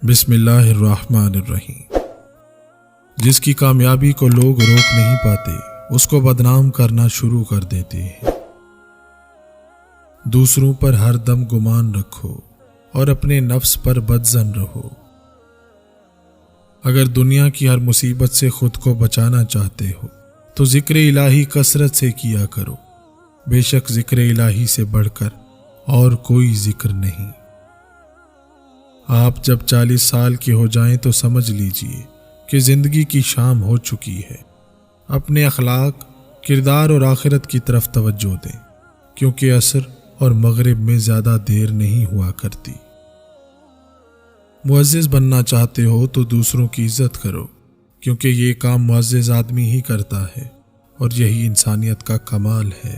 बिस्मिल्लाहिर्रहमानिर्रहीम। जिसकी कामयाबी को लोग रोक नहीं पाते उसको बदनाम करना शुरू कर देते हैं। दूसरों पर हर दम गुमान रखो और अपने नफ्स पर बदजन रहो। अगर दुनिया की हर मुसीबत से खुद को बचाना चाहते हो तो जिक्र इलाही कसरत से किया करो। बेशक जिक्र इलाही से बढ़कर और कोई जिक्र नहीं। आप जब 40 साल के हो जाएं तो समझ लीजिए कि जिंदगी की शाम हो चुकी है। अपने अखलाक, किरदार और आखिरत की तरफ तवज्जो दें, क्योंकि असर और मगरिब में ज्यादा देर नहीं हुआ करती। मुअज्जिज बनना चाहते हो तो दूसरों की इज्जत करो, क्योंकि ये काम मुअज्जिज आदमी ही करता है और यही इंसानियत का कमाल है।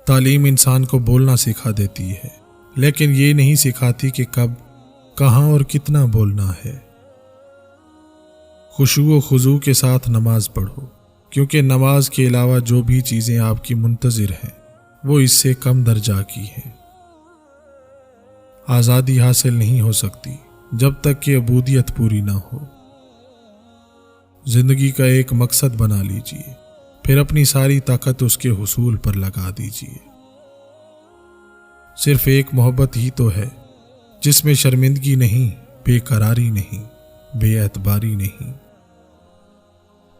तालीम इंसान को बोलना सिखा देती है, लेकिन ये नहीं सिखाती कि कब, कहां और कितना बोलना है। खुशू व खुजू के साथ नमाज पढ़ो, क्योंकि नमाज के अलावा जो भी चीजें आपकी मुंतजिर हैं वो इससे कम दर्जा की हैं। आज़ादी हासिल नहीं हो सकती जब तक कि अबूदियत पूरी ना हो। जिंदगी का एक मकसद बना लीजिए, फिर अपनी सारी ताकत उसके हुसूल पर लगा दीजिए। सिर्फ एक मोहब्बत ही तो है जिसमें शर्मिंदगी नहीं, बेकरारी नहीं, बेएतबारी नहीं।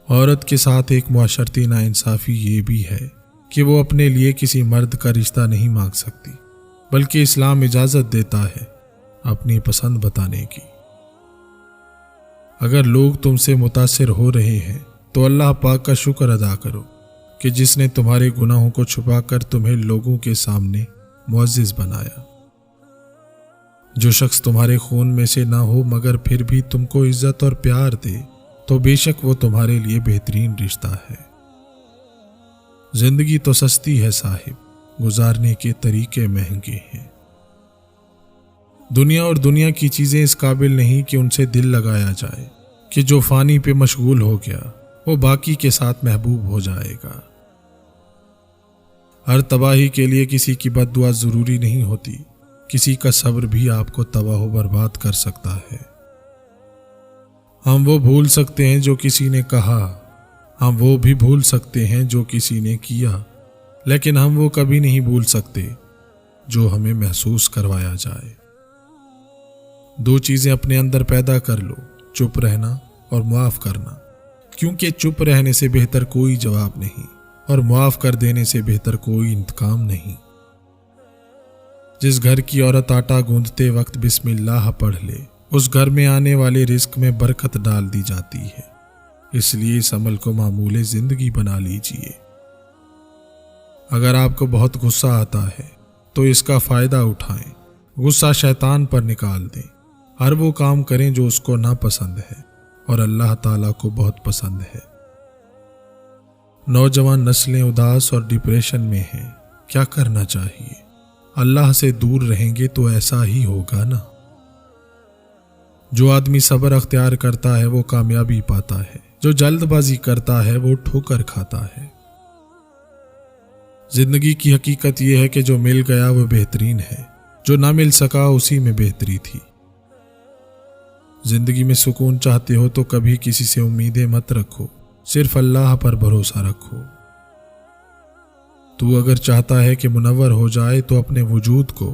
औरत के साथ एक मुआशरती नाइंसाफी ये भी है कि वो अपने लिए किसी मर्द का रिश्ता नहीं मांग सकती, बल्कि इस्लाम इजाजत देता है अपनी पसंद बताने की। अगर लोग तुमसे मुतासिर हो रहे हैं तो अल्लाह पाक का शुक्र अदा करो कि जिसने तुम्हारे गुनाहों को छुपाकर तुम्हें लोगों के सामने मुअज्जिज बनाया। जो शख्स तुम्हारे खून में से ना हो मगर फिर भी तुमको इज्जत और प्यार दे तो बेशक वो तुम्हारे लिए बेहतरीन रिश्ता है। जिंदगी तो सस्ती है साहिब, गुजारने के तरीके महंगे हैं। दुनिया और दुनिया की चीजें इस काबिल नहीं कि उनसे दिल लगाया जाए कि जो फानी पे मशगूल हो गया वो बाकी के साथ महबूब हो जाएगा। हर तबाही के लिए किसी की बद्दुआ जरूरी नहीं होती, किसी का सब्र भी आपको तबाह बर्बाद कर सकता है। हम वो भूल सकते हैं जो किसी ने कहा, हम वो भी भूल सकते हैं जो किसी ने किया, लेकिन हम वो कभी नहीं भूल सकते जो हमें महसूस करवाया जाए। दो चीजें अपने अंदर पैदा कर लो, चुप रहना और माफ करना, क्योंकि चुप रहने से बेहतर कोई जवाब नहीं और माफ कर देने से बेहतर कोई इंतकाम नहीं। जिस घर की औरत आटा गूंदते वक्त बिस्मिल्लाह पढ़ ले, उस घर में आने वाले रिस्क में बरकत डाल दी जाती है। इसलिए इस अमल को मामूले जिंदगी बना लीजिए। अगर आपको बहुत गुस्सा आता है तो इसका फायदा उठाएं, गुस्सा शैतान पर निकाल दें। हर वो काम करें जो उसको नापसंद है और अल्लाह ताला को बहुत पसंद है। नौजवान नस्लें उदास और डिप्रेशन में हैं, क्या करना चाहिए? अल्लाह से दूर रहेंगे तो ऐसा ही होगा ना। जो आदमी सब्र अख्तियार करता है वो कामयाबी पाता है, जो जल्दबाजी करता है वो ठोकर खाता है। जिंदगी की हकीकत यह है कि जो मिल गया वो बेहतरीन है, जो ना मिल सका उसी में बेहतरी थी। जिंदगी में सुकून चाहते हो तो कभी किसी से उम्मीदें मत रखो, सिर्फ अल्लाह पर भरोसा रखो। तू अगर चाहता है कि मुनव्वर हो जाए तो अपने वजूद को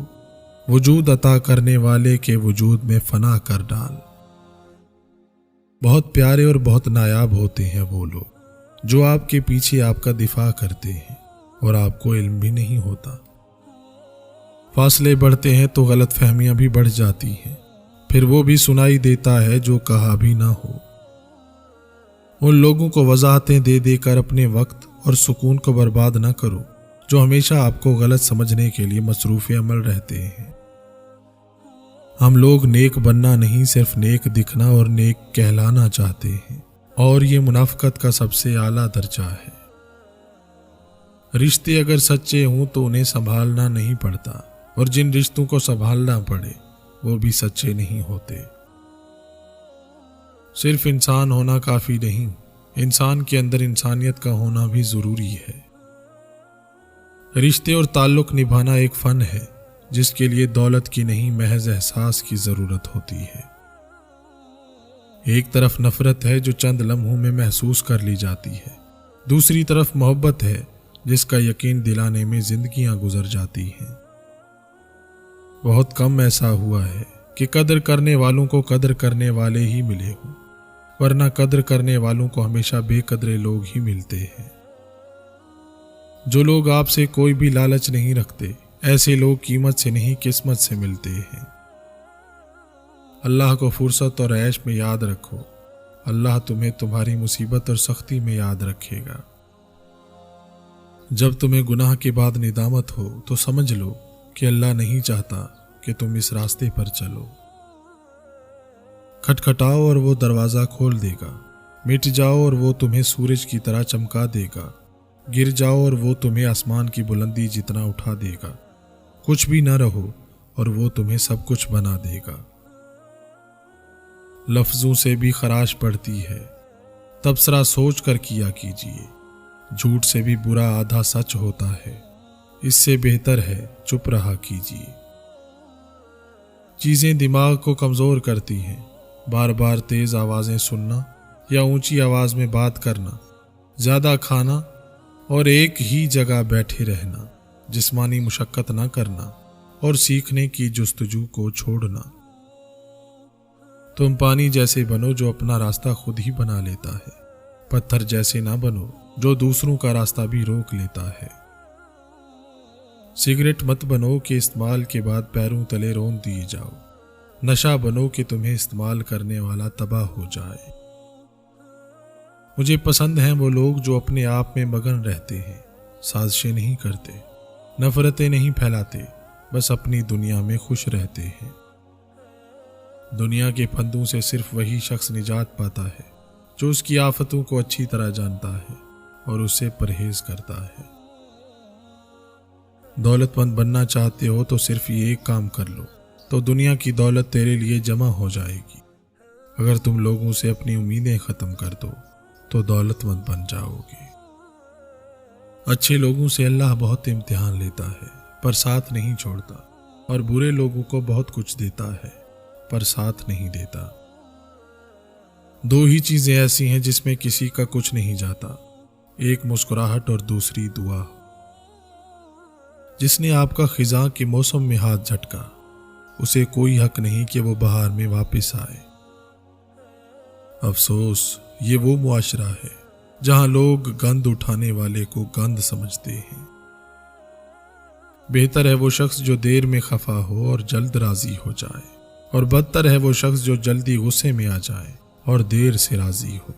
वजूद अता करने वाले के वजूद में फना कर डाल। बहुत प्यारे और बहुत नायाब होते हैं वो लोग जो आपके पीछे आपका दिफा करते हैं और आपको इल्म भी नहीं होता। फासले बढ़ते हैं तो गलत फहमियां भी बढ़ जाती हैं, फिर वो भी सुनाई देता है जो कहा भी ना हो। उन लोगों को वजाहतें दे देकर अपने वक्त और सुकून को बर्बाद ना करो जो हमेशा आपको गलत समझने के लिए मसरूफ अमल रहते हैं। हम लोग नेक बनना नहीं, सिर्फ नेक दिखना और नेक कहलाना चाहते हैं, और ये मुनाफिकत का सबसे आला दर्जा है। रिश्ते अगर सच्चे हों तो उन्हें संभालना नहीं पड़ता, और जिन रिश्तों को संभालना पड़े वो भी सच्चे नहीं होते। सिर्फ इंसान होना काफी नहीं, इंसान के अंदर इंसानियत का होना भी जरूरी है। रिश्ते और ताल्लुक निभाना एक फन है جس کے لیے دولت کی نہیں محض احساس کی ضرورت ہوتی ہے۔ ایک طرف نفرت ہے جو چند لمحوں میں محسوس کر لی جاتی ہے، دوسری طرف محبت ہے جس کا یقین دلانے میں زندگیاں گزر جاتی ہیں۔ بہت کم ایسا ہوا ہے کہ قدر کرنے والوں کو قدر کرنے والے ہی ملے ہوں، ورنہ قدر کرنے والوں کو ہمیشہ بے قدرے لوگ ہی ملتے ہیں۔ جو لوگ آپ سے کوئی بھی لالچ نہیں رکھتے، ایسے لوگ قیمت سے نہیں قسمت سے ملتے ہیں۔ اللہ کو فرصت اور عیش میں یاد رکھو، اللہ تمہیں تمہاری مصیبت اور سختی میں یاد رکھے گا۔ جب تمہیں گناہ کے بعد ندامت ہو تو سمجھ لو کہ اللہ نہیں چاہتا کہ تم اس راستے پر چلو۔ کھٹکھٹاؤ اور وہ دروازہ کھول دے گا، مٹ جاؤ اور وہ تمہیں سورج کی طرح چمکا دے گا، گر جاؤ اور وہ تمہیں آسمان کی بلندی جتنا اٹھا دے گا، کچھ بھی نہ رہو اور وہ تمہیں سب کچھ بنا دے گا۔ لفظوں سے بھی خراش پڑتی ہے، تبصرہ سوچ کر کیا کیجیے، جھوٹ سے بھی برا آدھا سچ ہوتا ہے، اس سے بہتر ہے چپ رہا کیجیے۔ چیزیں دماغ کو کمزور کرتی ہیں، بار بار تیز آوازیں سننا یا اونچی آواز میں بات کرنا، زیادہ کھانا اور ایک ہی جگہ بیٹھے رہنا، جسمانی مشقت نہ کرنا اور سیکھنے کی جستجو کو چھوڑنا۔ تم پانی جیسے بنو جو اپنا راستہ خود ہی بنا لیتا ہے، پتھر جیسے نہ بنو جو دوسروں کا راستہ بھی روک لیتا ہے۔ سگریٹ مت بنو کہ استعمال کے بعد پیروں تلے رون دیے جاؤ، نشہ بنو کہ تمہیں استعمال کرنے والا تباہ ہو جائے۔ مجھے پسند ہیں وہ لوگ جو اپنے آپ میں مگن رہتے ہیں، سازشیں نہیں کرتے، نفرتیں نہیں پھیلاتے، بس اپنی دنیا میں خوش رہتے ہیں۔ دنیا کے پھندوں سے صرف وہی شخص نجات پاتا ہے جو اس کی آفتوں کو اچھی طرح جانتا ہے اور اس سے پرہیز کرتا ہے۔ دولت مند بننا چاہتے ہو تو صرف یہ ایک کام کر لو تو دنیا کی دولت تیرے لیے جمع ہو جائے گی۔ اگر تم لوگوں سے اپنی امیدیں ختم کر دو تو دولت مند بن جاؤ گے۔ اچھے لوگوں سے اللہ بہت امتحان لیتا ہے پر ساتھ نہیں چھوڑتا، اور برے لوگوں کو بہت کچھ دیتا ہے پر ساتھ نہیں دیتا۔ دو ہی چیزیں ایسی ہیں جس میں کسی کا کچھ نہیں جاتا، ایک مسکراہٹ اور دوسری دعا۔ جس نے آپ کا خزاں کے موسم میں ہاتھ جھٹکا، اسے کوئی حق نہیں کہ وہ بہار میں واپس آئے۔ افسوس، یہ وہ معاشرہ ہے جہاں لوگ گند اٹھانے والے کو گند سمجھتے ہیں۔ بہتر ہے وہ شخص جو دیر میں خفا ہو اور جلد راضی ہو جائے، اور بدتر ہے وہ شخص جو جلدی غصے میں آ جائے اور دیر سے راضی ہو۔